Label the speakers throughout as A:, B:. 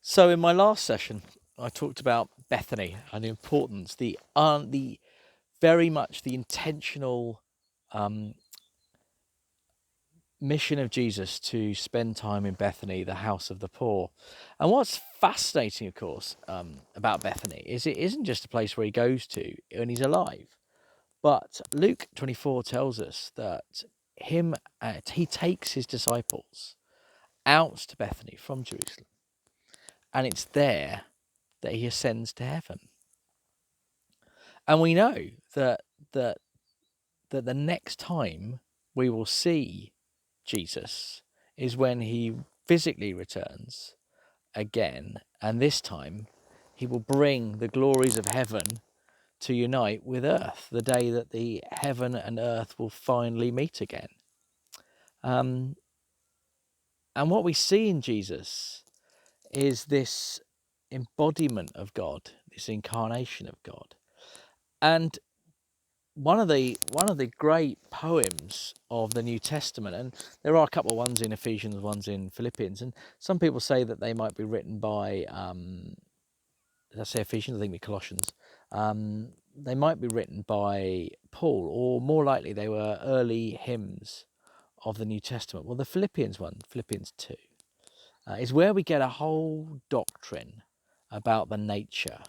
A: So in my last session, I talked about Bethany and the importance, the very much the intentional um, mission of Jesus to spend time in Bethany, the house of the poor. And what's fascinating, of course, about Bethany is it isn't just a place where he goes to when he's alive, but Luke 24 tells us that he takes his disciples out to Bethany from Jerusalem, and it's there that he ascends to heaven. And we know that that that the next time we will see Jesus is when he physically returns again, and this time he will bring the glories of heaven to unite with earth, the day that the heaven and earth will finally meet again. Um, and what we see in Jesus is this embodiment of God, this incarnation of God. And one of the great poems of the New Testament, and there are a couple of ones in Ephesians, ones in Philippians, and some people say that they might be written by, did I say Ephesians? I think it's Colossians. They might be written by Paul, or more likely they were early hymns of the New Testament. Well, the Philippians one, Philippians 2, is where we get a whole doctrine about the nature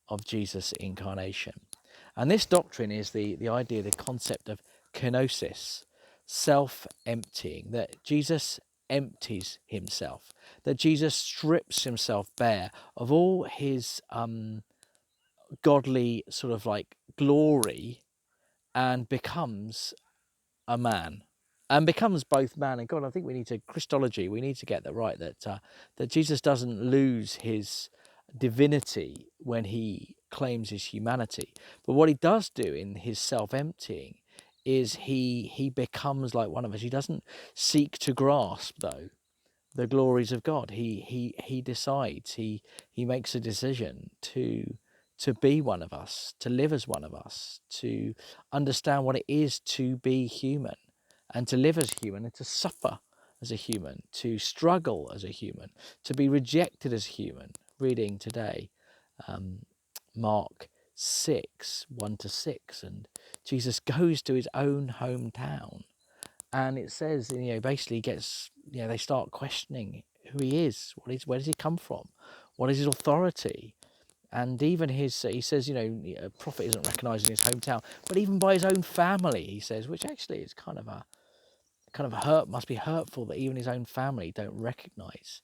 A: of Jesus' incarnation. And this doctrine is the idea, the concept of kenosis, self-emptying, that Jesus empties himself, that Jesus strips himself bare of all his godly sort of like glory and becomes a man. And becomes both man and God. I think we need to Christology. We need to get that right. That Jesus doesn't lose his divinity when he claims his humanity, but what he does do in his self-emptying is he becomes like one of us. He doesn't seek to grasp though the glories of God. He decides. He makes a decision to be one of us, to live as one of us, to understand what it is to be human and to live as human and to suffer as a human, to struggle as a human, to be rejected as human. Reading today, Mark 6, 1 to 6, and Jesus goes to his own hometown. And it says, basically gets, they start questioning who he is, where does he come from? What is his authority? And even he says, a prophet isn't recognized in his hometown, but even by his own family, he says, which actually is kind of must be hurtful that even his own family don't recognize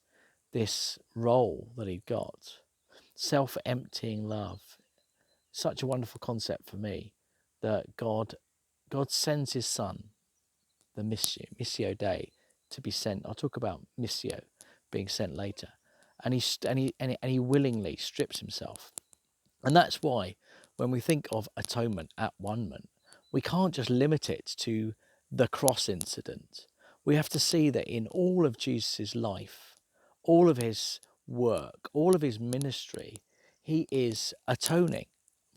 A: this role that he'd got. Self-emptying love, such a wonderful concept for me, that God sends his son, the missio Dei, to be sent. I'll talk about missio being sent later, and he willingly strips himself. And that's why when we think of atonement, at one-ment, we can't just limit it to the cross incident. We have to see that in all of Jesus' life, all of his work, all of his ministry, he is atoning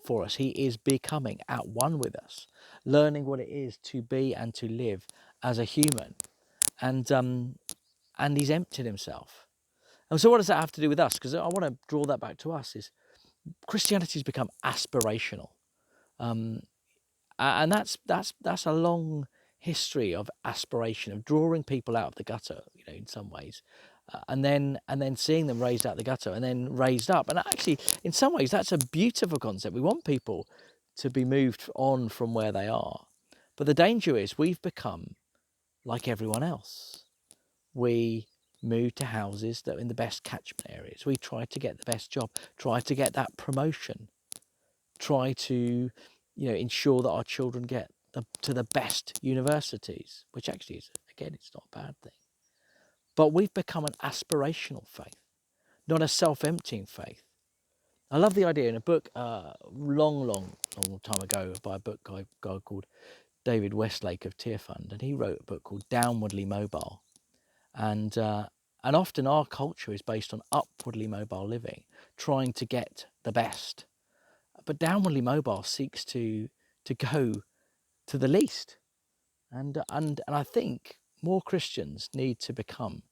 A: for us. He is becoming at one with us, learning what it is to be and to live as a human. And he's emptied himself. And so what does that have to do with us? Because I want to draw that back to us, is Christianity has become aspirational, and that's a long history of aspiration, of drawing people out of the gutter, in some ways, and then seeing them raised out of the gutter and then raised up. And actually, in some ways, that's a beautiful concept. We want people to be moved on from where they are, but the danger is we've become like everyone else. We move to houses that are in the best catchment areas. We try to get the best job, try to get that promotion, try to, ensure that our children get to the best universities, which actually is, again, it's not a bad thing. But we've become an aspirational faith, not a self-emptying faith. I love the idea in a book long time ago by a book guy called David Westlake of Tear Fund, and he wrote a book called Downwardly Mobile. And often our culture is based on upwardly mobile living, trying to get the best. But downwardly mobile seeks to go to the least. And I think more Christians need to become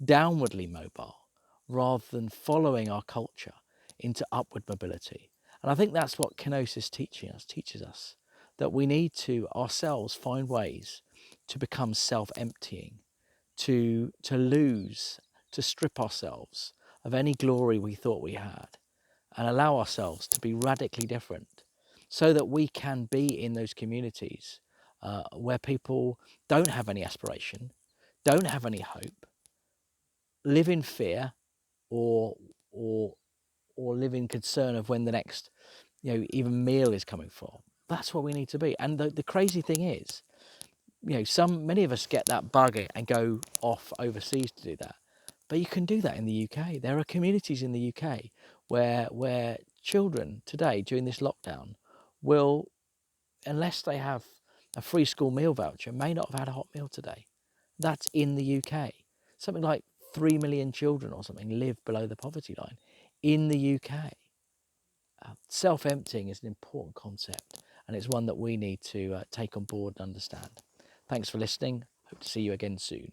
A: downwardly mobile, rather than following our culture into upward mobility. And I think that's what kenosis teaches us, that we need to ourselves find ways to become self-emptying, to lose, to strip ourselves of any glory we thought we had, and allow ourselves to be radically different, so that we can be in those communities where people don't have any aspiration, don't have any hope, live in fear, or or or live in concern of when the next, even meal is coming from. That's what we need to be. And the crazy thing is, many of us get that bug and go off overseas to do that. But you can do that in the UK. There are communities in the UK where children today during this lockdown will, unless they have a free school meal voucher, may not have had a hot meal today. That's in the UK. Something like 3 million children or something live below the poverty line in the UK. Self-emptying is an important concept, and it's one that we need to take on board and understand. Thanks for listening. Hope to see you again soon.